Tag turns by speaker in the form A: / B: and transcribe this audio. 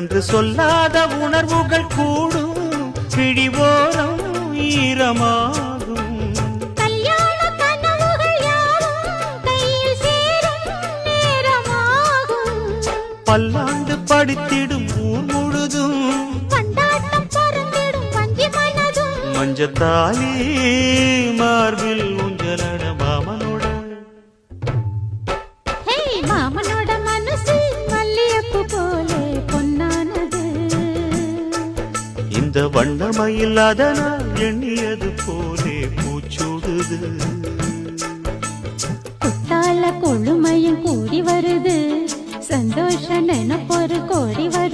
A: அன்று சொல்லாத உணர்வுகள் கூடும், பிடிவோரம் ஈரமாகும்.
B: கல்யாண கனவுகள் யாவும் கையில் சேரும் நேரமாகும்.
A: பல்லாண்டு படித்திடும் ஊர் முழுதும்
B: பண்டாட்டம் பறந்திடும் வஞ்சி மனதும்.
A: மஞ்சத்தாலி மார்பில் ஊஞ்சலட மாமனோட.
B: மாமனோட மனசு மல்லியப்பு போலே பொன்னானது.
A: இந்த வண்ணமயில் அதனால் எண்ணியது போலே பூச்சூடுது.
B: குத்தால கொழுமையும் கூடி வருது, சந்தோஷ நினைப்பொரு கோடி வருது.